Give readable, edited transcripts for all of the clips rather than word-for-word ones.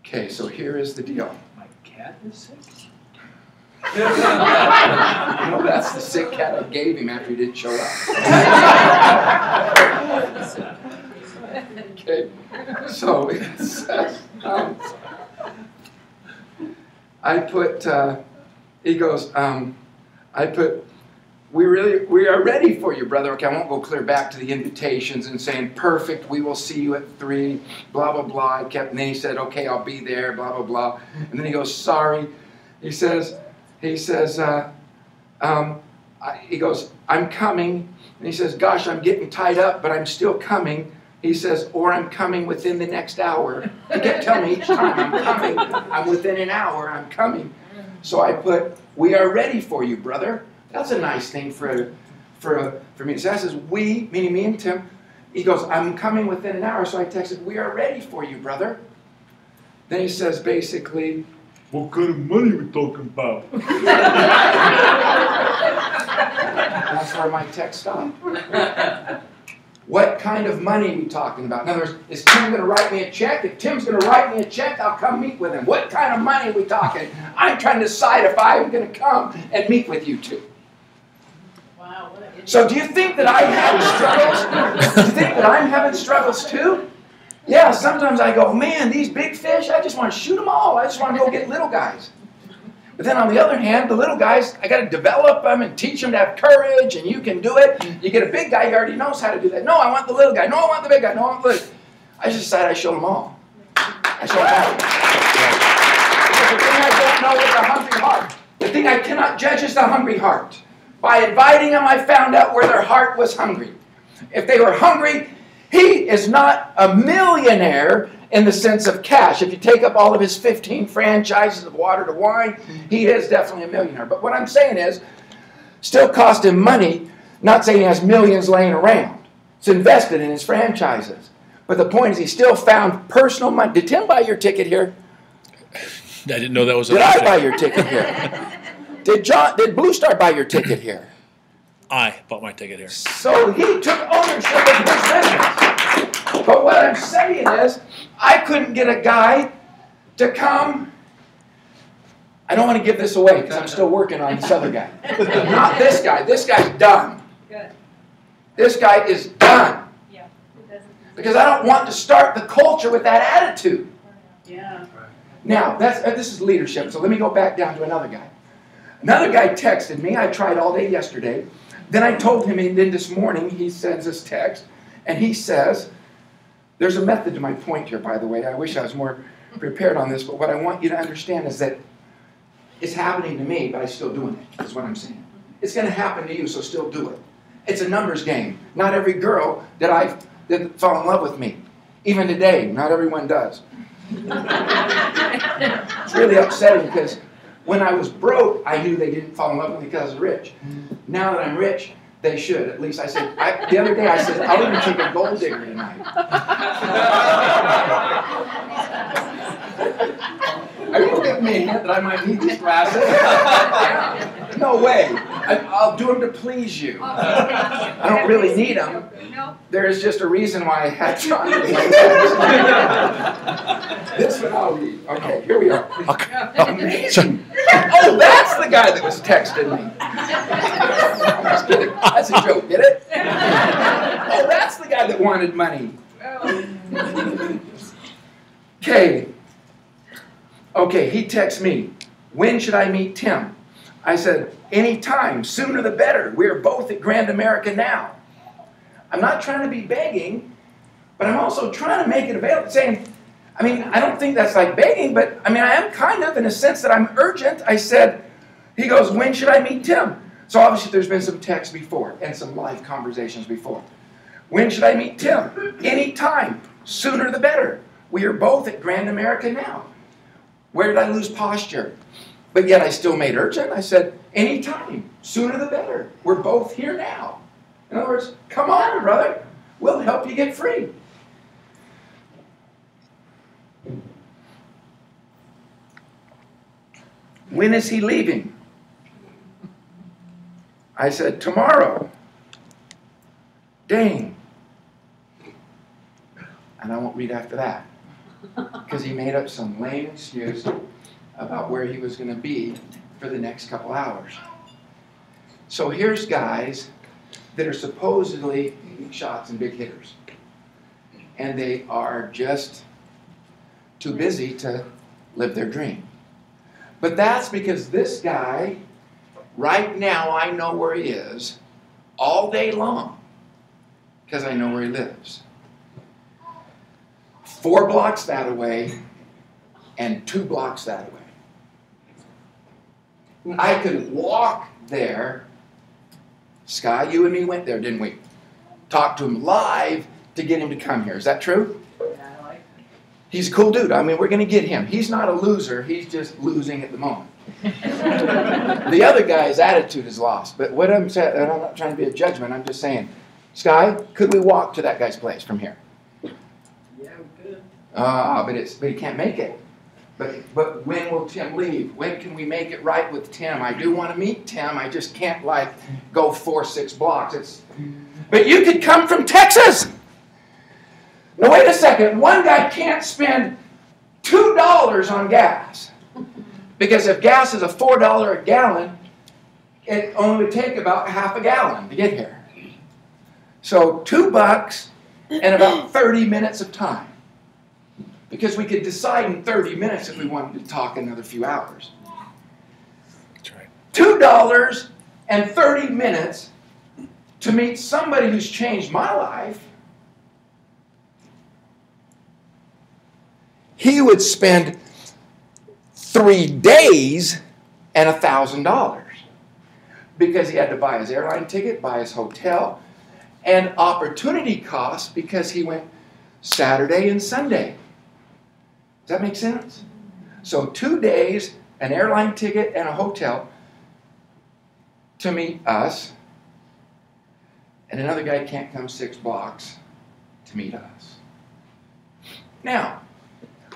Okay, so here is the deal. My cat is sick? No, that's the sick cat I gave him after he didn't show up. Okay, so it says, I put, he goes, I put, we are ready for you, brother. Okay, I won't go clear back to the invitations and saying, perfect, we will see you at 3, blah, blah, blah. And then he said, okay, I'll be there, blah, blah, blah. And then he goes, sorry. He says, he goes, I'm coming. And he says, gosh, I'm getting tied up, but I'm still coming. He says, or I'm coming within the next hour. He kept telling me each time, I'm coming. I'm within an hour, I'm coming. So I put, we are ready for you, brother. That's a nice thing for me. So that says, we, meaning me and Tim. He goes, I'm coming within an hour. So I texted, we are ready for you, brother. Then he says, basically, what kind of money are we talking about? That's where my text stopped. What kind of money are we talking about? In other words, is Tim going to write me a check? If Tim's going to write me a check, I'll come meet with him. What kind of money are we talking? I'm trying to decide if I'm going to come and meet with you two. Wow, so do you think that I have struggles? Do you think that I'm having struggles too? Yeah, sometimes I go, man, these big fish, I just want to shoot them all. I just want to go get little guys. But then on the other hand, the little guys, I got to develop them and teach them to have courage, and you can do it. You get a big guy, he already knows how to do that. No, I want the little guy. No, I want the big guy. No, I want the little guy. I just decided I show them all. I show them all. Because the thing I don't know is the hungry heart. The thing I cannot judge is the hungry heart. By inviting them, I found out where their heart was hungry. If they were hungry, he is not a millionaire in the sense of cash. If you take up all of his 15 franchises of water to wine, he is definitely a millionaire. But what I'm saying is, still cost him money, not saying he has millions laying around. It's invested in his franchises. But the point is, he still found personal money. Did Tim buy your ticket here? I didn't know that was Did I buy your ticket here? Did Blue Star buy your ticket here? I bought my ticket here. So he took ownership of his business. But what I'm saying is, I couldn't get a guy to come. I don't want to give this away because I'm still working on this other guy. Not this guy. This guy's done. Good. This guy is done. Yeah. Because I don't want to start the culture with that attitude. Yeah. Now, this is leadership, so let me go back down to another guy. Another guy texted me. I tried all day yesterday. Then I told him, and then this morning he sends this text, and he says, there's a method to my point here, by the way. I wish I was more prepared on this, but what I want you to understand is that it's happening to me, but I'm still doing it, is what I'm saying. It's going to happen to you, so still do it. It's a numbers game. Not every girl that fall in love with me. Even today, not everyone does. It's really upsetting because when I was broke, I knew they didn't fall in love with me because I was rich. Now that I'm rich, they should. At least I said, the other day I said, I'll even take a gold digger tonight. Are you giving me a hint that I might need these glasses? No way. I'll do them to please you. I don't really need them. There is just a reason why I had to. This one I'll read. Okay, here we are. Amazing. Oh, that's the guy that was texting me. I'm just kidding. That's a joke, get it? Oh, that's the guy that wanted money. Okay, he texts me. When should I meet Tim? I said, anytime, sooner the better. We're both at Grand America now. I'm not trying to be begging, but I'm also trying to make it available. Saying, I mean, I don't think that's like begging, but I mean, I am kind of in a sense that I'm urgent. I said, he goes, when should I meet Tim? So obviously there's been some texts before and some live conversations before. When should I meet Tim? Anytime, sooner the better. We are both at Grand America now. Where did I lose posture? But yet I still made urgent. I said, anytime, sooner the better. We're both here now. In other words, come on, brother. We'll help you get free. When is he leaving? I said, tomorrow. Dang. And I won't read after that. because he made up some lame excuse about where he was going to be for the next couple hours. So here's guys that are supposedly big shots and big hitters, and they are just too busy to live their dream. But that's because this guy, right now, I know where he is all day long because I know where he lives. 4 blocks that away and 2 blocks that away. I could walk there. Sky, you and me went there, didn't we? Talked to him live to get him to come here. Is that true? Yeah, I like He's a cool dude. I mean, we're going to get him. He's not a loser. He's just losing at the moment. The other guy's attitude is lost. But what I'm saying, and I'm not trying to be a judgment, I'm just saying, Sky, could we walk to that guy's place from here? Yeah, we could. But he can't make it. But when will Tim leave? When can we make it right with Tim? I do want to meet Tim. I just can't like go 4-6 blocks. But you could come from Texas. Now wait a second. One guy can't spend $2 on gas. Because if gas is a $4 a gallon, it only would take about half a gallon to get here. So $2 and about 30 minutes of time. Because we could decide in 30 minutes if we wanted to talk another few hours. That's right. $2 and 30 minutes to meet somebody who's changed my life. He would spend 3 days and $1,000 because he had to buy his airline ticket, buy his hotel, and opportunity costs because he went Saturday and Sunday. Does that make sense? So 2 days, an airline ticket, and a hotel to meet us, and another guy can't come 6 blocks to meet us. Now,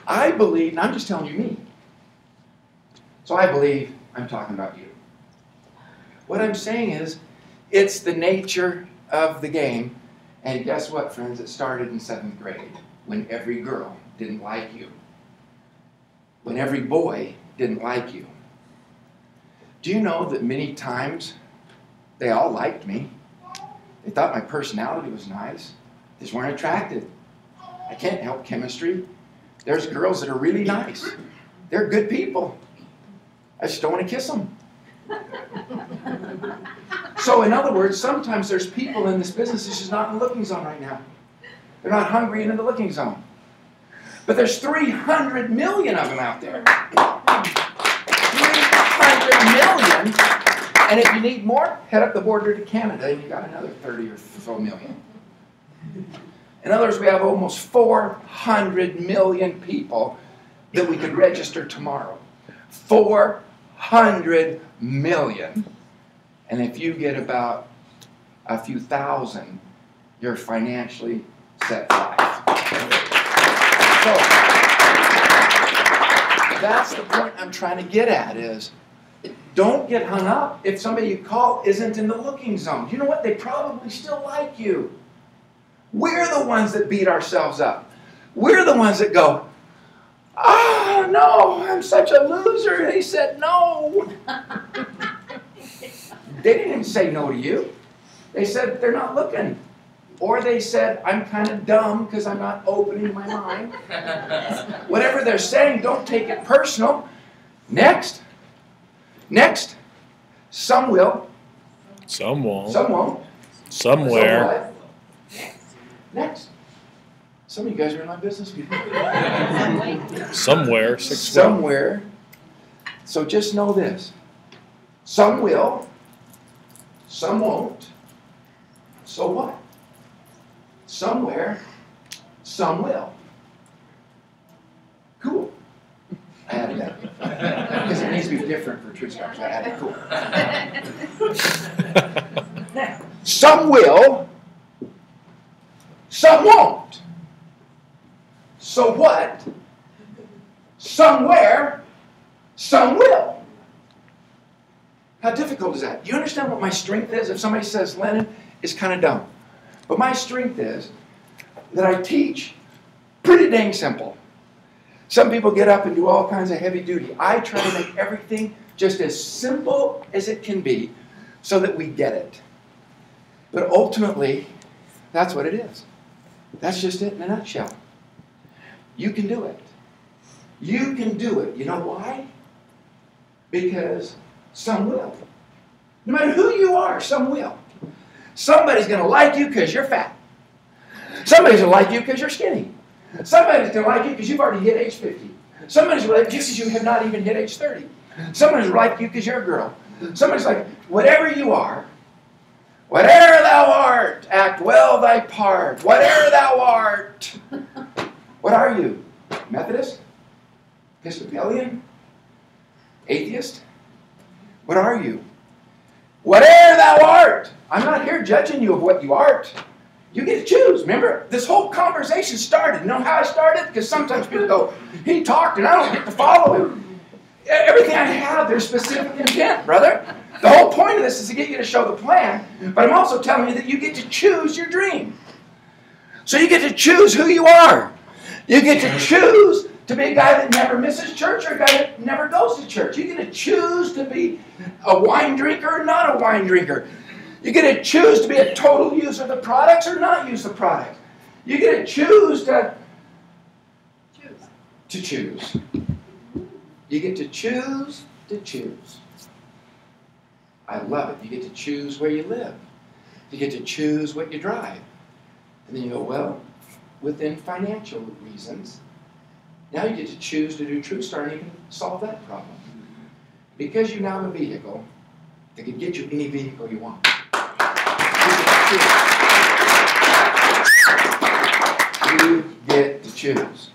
I believe, and I'm just telling you me, so I believe I'm talking about you. What I'm saying is, it's the nature of the game, and guess what, friends? It started in 7th grade, when every girl didn't like you. When every boy didn't like you. Do you know that many times they all liked me? They thought my personality was nice. They just weren't attracted. I can't help chemistry. There's girls that are really nice. They're good people. I just don't want to kiss them. So in other words, sometimes there's people in this business that's just not in the looking zone right now. They're not hungry and in the looking zone. But there's 300 million of them out there. 300 million. And if you need more, head up the border to Canada and you got another 30 or so million. In other words, we have almost 400 million people that we could register tomorrow. 400 million. And if you get about a few thousand, you're financially set for life. So, that's the point I'm trying to get at is, don't get hung up if somebody you call isn't in the looking zone. You know what? They probably still like you. We're the ones that beat ourselves up. We're the ones that go, oh, no, I'm such a loser. They said no. They didn't even say no to you. They said they're not looking. Or they said, I'm kind of dumb because I'm not opening my mind. Whatever they're saying, don't take it personal. Next. Next. Some will. Some won't. Some won't. Somewhere. Some what? Next. Some of you guys are in my business, people. Somewhere. Somewhere. So just know this. Some will. Some won't. So what? Somewhere, some will. Cool. I added that. Because it needs to be different for Truestar, so I added cool. Some will, some won't. So what? Somewhere, some will. How difficult is that? Do you understand what my strength is? If somebody says Lennon is kind of dumb. But my strength is that I teach pretty dang simple. Some people get up and do all kinds of heavy duty. I try to make everything just as simple as it can be so that we get it. But ultimately, that's what it is. That's just it in a nutshell. You can do it. You can do it. You know why? Because some will. No matter who you are, some will. Somebody's going to like you because you're fat. Somebody's going to like you because you're skinny. Somebody's going to like you because you've already hit age 50. Somebody's going to like you because you have not even hit age 30. Somebody's going to like you because you're a girl. Somebody's like, whatever you are, whatever thou art, act well thy part. Whatever thou art. What are you? Methodist? Episcopalian? Atheist? What are you? Whatever thou art. I'm not here judging you of what you art. You get to choose. Remember, this whole conversation started. You know how I started? Because sometimes people go, he talked and I don't get to follow him. Everything I have, there's specific intent, brother. The whole point of this is to get you to show the plan, but I'm also telling you that you get to choose your dream. So you get to choose who you are. You get to choose to be a guy that never misses church or a guy that never goes to church. You get to choose to be a wine drinker or not a wine drinker. You get to choose to be a total user of the products or not use the product. You get to choose to choose. You get to choose to choose. I love it. You get to choose where you live. You get to choose what you drive. And then you go, well, within financial reasons, now you get to choose to do Truestar and you can solve that problem. Because you now have a vehicle that can get you any vehicle you want. You get to choose.